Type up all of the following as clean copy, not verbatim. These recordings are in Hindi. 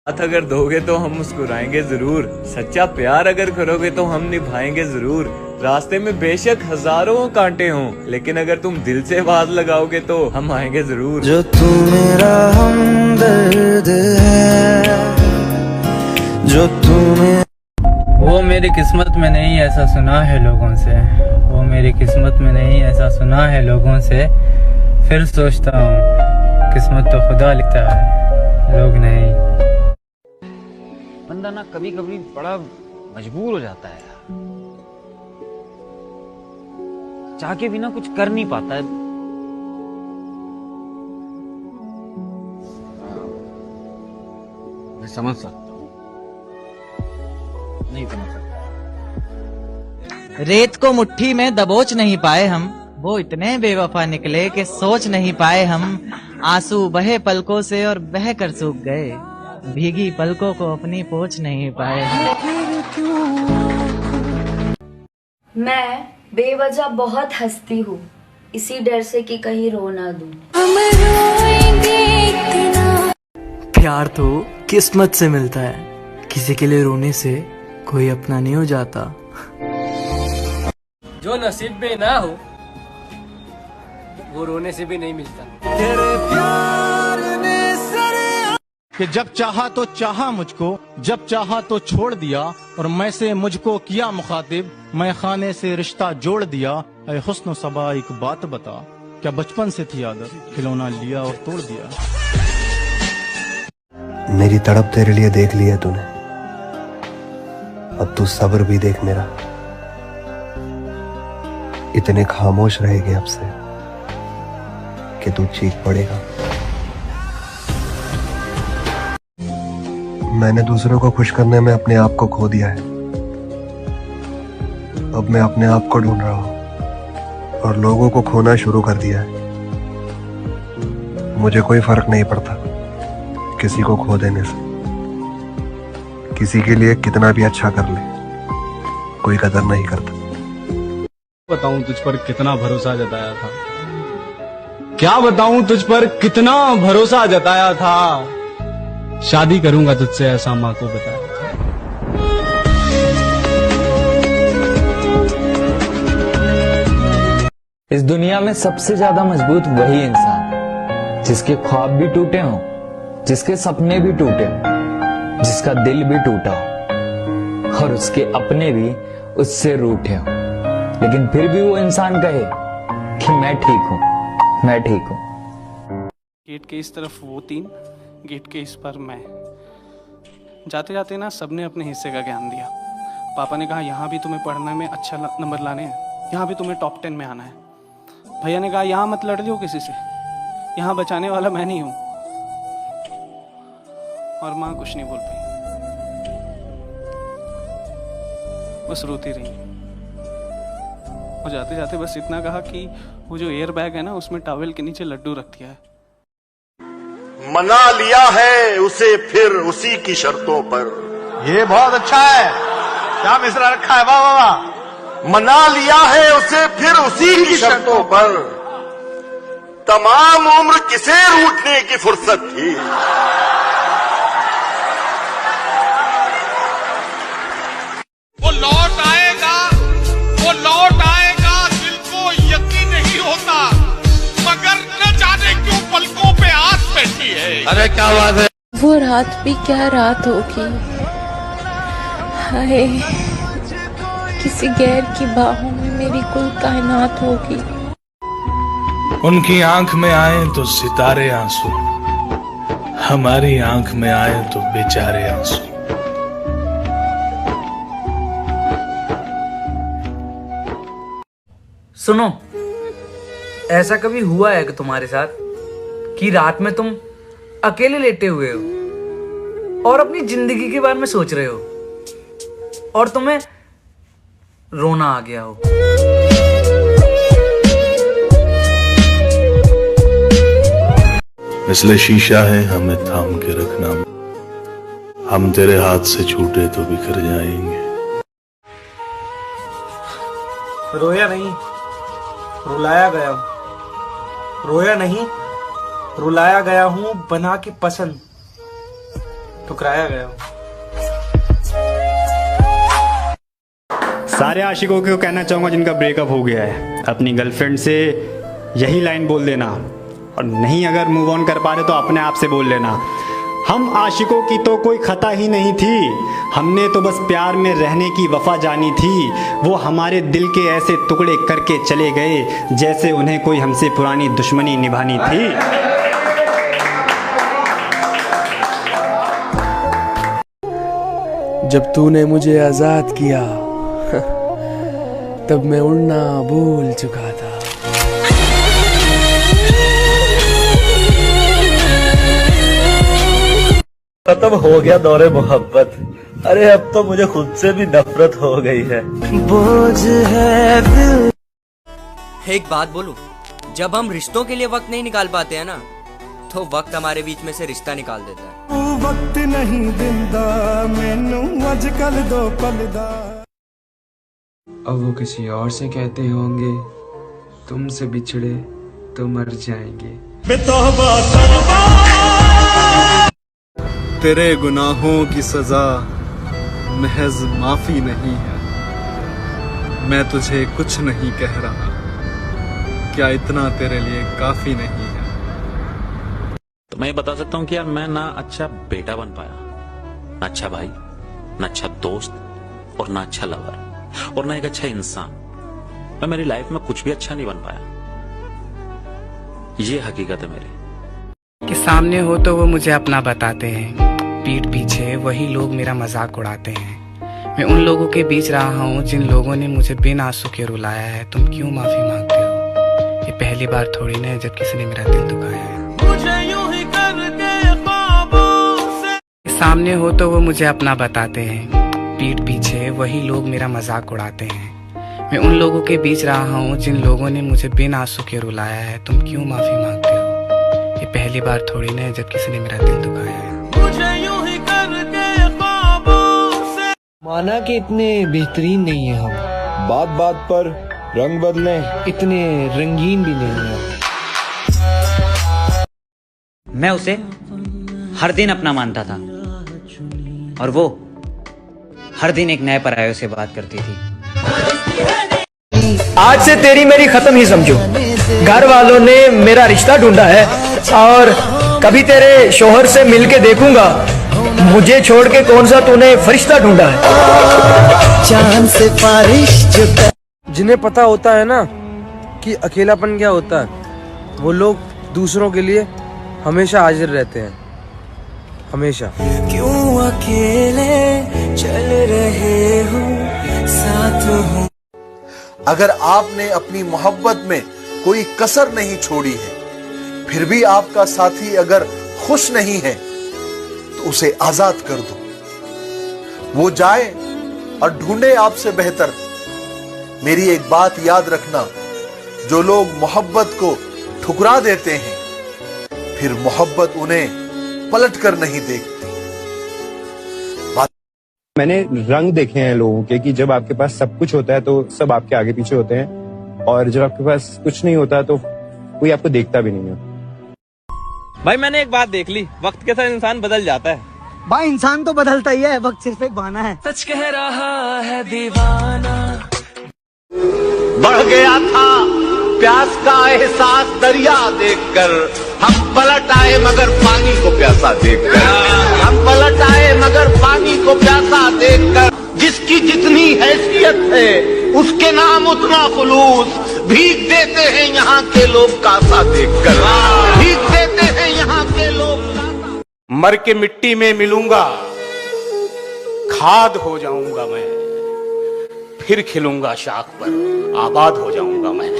साथ अगर दोगे तो हम मुस्कुराएंगे जरूर, सच्चा प्यार अगर करोगे तो हम निभाएंगे जरूर। रास्ते में बेशक हजारों कांटे हों, लेकिन अगर तुम दिल से बात लगाओगे तो हम आएंगे जरूर। जो तू मेरा हमदर्द है, जो तू वो मेरी किस्मत में नहीं ऐसा सुना है लोगों से, वो मेरी किस्मत में नहीं ऐसा सुना है लोगों से। फिर सोचता हूँ किस्मत तो खुदा लिखता है, लोग नहीं। बंदा ना कभी कभी बड़ा मजबूर हो जाता है यार, चाह के भी ना कुछ कर नहीं पाता है। मैं समझ सकता हूँ, नहीं समझ सकता। रेत को मुट्ठी में दबोच नहीं पाए हम, वो इतने बेवफा निकले कि सोच नहीं पाए हम। आंसू बहे पलकों से और बह कर सूख गए, भीगी पलकों को अपनी पोंछ नहीं पाए हम। मैं बेवजह बहुत हंसती हूँ, इसी डर से कि कहीं रो ना दूं। प्यार तो किस्मत से मिलता है, किसी के लिए रोने से कोई अपना नहीं हो जाता। जो नसीब में ना हो वो रोने से भी नहीं मिलता। तेरे प्यार ने कि जब चाहा तो चाहा मुझको, जब चाहा तो छोड़ दिया, और मैं से मुझको किया मुखातिब, मैं खाने से रिश्ता जोड़ दिया। ऐ हुस्न सबा एक बात बता, क्या बचपन से थी आदत, खिलौना लिया और तोड़ दिया। मेरी तड़प तेरे लिए देख ली है तूने, अब तू सब्र भी देख मेरा। इतने खामोश रहेगे अब से कि तू चीख पड़ेगा। मैंने दूसरों को खुश करने में अपने आप को खो दिया है, अब मैं अपने आप को ढूंढ रहा हूं और लोगों को खोना शुरू कर दिया है। मुझे कोई फर्क नहीं पड़ता किसी को खो देने से, किसी के लिए कितना भी अच्छा कर ले कोई कदर नहीं करता। बताऊं तुझ पर कितना भरोसा जताया था, क्या बताऊं तुझ पर कितना भरोसा जताया था। शादी करूंगा तुझसे ऐसा माँ को बताया था। इस दुनिया में सबसे ज्यादा मजबूत वही इंसान है जिसके ख्वाब भी टूटे हों, जिसके सपने भी टूटे हों, जिसका दिल भी टूटा हो और उसके अपने भी उससे रूठे हों, लेकिन फिर भी वो इंसान कहे कि मैं ठीक हूं, मैं ठीक हूं। गेट के इस तरफ वो तीन, गेट के इस पर मैं। जाते जाते ना सबने अपने हिस्से का ज्ञान दिया। पापा ने कहा यहाँ भी तुम्हें पढ़ने में अच्छा नंबर लाने हैं, यहाँ भी तुम्हें टॉप 10 में आना है। भैया ने कहा यहाँ मत लड़ लियो किसी से, यहाँ बचाने वाला मैं नहीं हूं। और माँ कुछ नहीं बोल पाई, बस रोती रही। और जाते जाते बस इतना कहा कि वो जो एयर बैग है ना, उसमें टॉवेल के नीचे लड्डू रख दिया है। मना लिया है उसे फिर उसी की शर्तों पर। ये बहुत अच्छा है, क्या मिसरा रखा है, वाह वाह वाह। मना लिया है उसे फिर उसी की शर्तों पर, तमाम उम्र किसे रूठने की फुर्सत थी। वो लौट आएगा, वो लौट आएगा, दिल को यकीन नहीं होता, मगर न जाने क्यों पलकों पे आस बैठी है। अरे क्या बात है। वो रात भी क्या रात होगी, हाय किसी गैर की बाहों में मेरी कुल कायनात होगी। उनकी आंख में आए तो सितारे आंसू, हमारी आंख में आए तो बेचारे आंसू। सुनो, ऐसा कभी हुआ है कि तुम्हारे साथ कि रात में तुम अकेले लेटे हुए हो और अपनी जिंदगी के बारे में सोच रहे हो और तुम्हें रोना आ गया हो? इसलिए शीशा है हमें थाम के रखना, हम तेरे हाथ से छूटे तो बिखर जाएंगे। रोया नहीं, रुलाया गया हूं। रोया नहीं, रुलाया गया हूं बना के पसंद। ठुकराया गया हूँ। सारे आशिकों को कहना चाहूँगा जिनका ब्रेकअप हो गया है, अपनी गर्लफ्रेंड से यही लाइन बोल देना, और नहीं अगर मूव ऑन कर पा रहे तो अपने आप से बोल लेना, हम आशिकों की तो कोई खता ही नहीं थी, हमने तो बस प्यार में रहने की वफा जानी थी, वो हमारे दिल के ऐसे टुकड़े करके चले गए जैसे उन्हें कोई हमसे पुरानी दुश्मनी निभानी थी। जब तूने मुझे आजाद किया तब मैं उड़ना भूल चुका था। खत्म हो गया दौरे मोहब्बत, अरे अब तो मुझे खुद से भी नफरत हो गई है। बोझ है दिल। एक बात बोलूं, जब हम रिश्तों के लिए वक्त नहीं निकाल पाते हैं ना, तो वक्त हमारे बीच में से रिश्ता निकाल देता है। वक्त नहीं दिंदा मैनू आजकल दो पलदा। अब वो किसी और से कहते होंगे तुमसे बिछड़े तो मर जाएंगे। तेरे गुनाहों की सजा महज माफी नहीं है, मैं तुझे कुछ नहीं कह रहा, क्या इतना तेरे लिए काफी नहीं है। तो मैं बता सकता हूँ कि यार मैं ना अच्छा बेटा बन पाया, ना अच्छा भाई, ना अच्छा दोस्त, और ना अच्छा लवर, और ना एक अच्छा इंसान। मैं मेरी लाइफ में कुछ भी अच्छा नहीं बन पाया, ये हकीकत है मेरी। कि सामने हो तो वो मुझे अपना बताते हैं, पीठ पीछे वही लोग मेरा मजाक उड़ाते हैं। मैं उन लोगों के बीच रहा हूँ जिन लोगों ने मुझे बिन आंसू के रुलाया है। तुम क्यों माफी मांगते हो? ये पहली बार थोड़ी ना है जब किसी ने मेरा दिल दुखाया है। सामने हो तो वो मुझे अपना बताते हैं, पीठ पीछे वही लोग मेरा मजाक उड़ाते हैं। मैं उन लोगों के बीच रहा हूँ जिन लोगों ने मुझे बिन आंसू के रुलाया है। तुम क्यों माफी मांगते हो? ये पहली बार थोड़ी ना है जब किसी ने मेरा दिल दुखाया है। माना कि इतने बेहतरीन नहीं है हम, बात बात पर रंग बदले इतने रंगीन भी नहीं है। मैं उसे हर दिन अपना मानता था, और वो हर दिन एक नए पराये से बात करती थी। आज से तेरी मेरी खत्म ही समझो। घर वालों ने मेरा रिश्ता ढूंढा है, और कभी तेरे शोहर से मिलके देखूंगा, मुझे छोड़ के कौन सा तूने फरिश्ता ढूंढा है। चांद से बारिश जो जिन्हें पता होता है ना कि अकेलापन क्या होता है, वो लोग दूसरों के लिए हमेशा हाजिर रहते हैं, हमेशा। क्यों अकेले चल रहे हो साथ हो। अगर आपने अपनी मोहब्बत में कोई कसर नहीं छोड़ी है, फिर भी आपका साथी अगर खुश नहीं है, तो उसे आजाद कर दो। वो जाए और ढूंढे आपसे बेहतर। मेरी एक बात याद रखना, जो लोग मोहब्बत को ठुकरा देते हैं, फिर मोहब्बत उन्हें पलट कर नहीं देखती। मैंने रंग देखे हैं लोगों के कि जब आपके पास सब कुछ होता है तो सब आपके आगे पीछे होते हैं, और जब आपके पास कुछ नहीं होता तो कोई आपको देखता भी नहीं है। भाई मैंने एक बात देख ली, वक्त के साथ इंसान बदल जाता है। भाई इंसान तो बदलता ही है, वक्त सिर्फ एक बहाना है। सच कह रहा है दीवाना। बढ़ गया था प्यास का एहसास दरिया देखकर, हम पलट आए मगर पानी को प्यासा देखकर। हम पलट आए मगर पानी को प्यासा देखकर। जिसकी जितनी हैसियत है उसके नाम उतना खुलूस, भीग देते हैं यहाँ के लोग कासा देखकर। भीग देते हैं यहाँ के लोग। मर के मिट्टी में मिलूंगा, खाद हो जाऊंगा मैं, फिर खिलूंगा शाख पर, आबाद हो जाऊंगा मैं।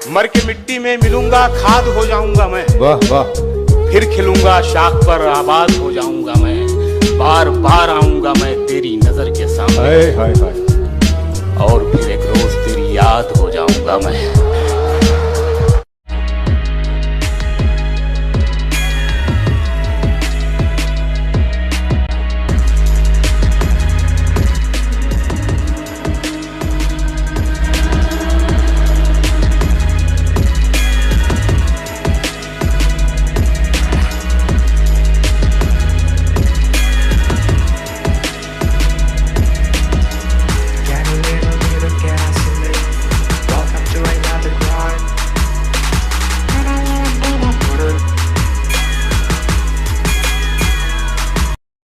मर के मिट्टी में मिलूंगा, खाद हो जाऊंगा मैं। वाह वाह। फिर खिलूंगा शाख पर, आबाद हो जाऊंगा मैं। बार बार आऊंगा मैं तेरी नजर के सामने, हाय हाय हाय। और फिर एक रोज तेरी याद हो जाऊंगा मैं।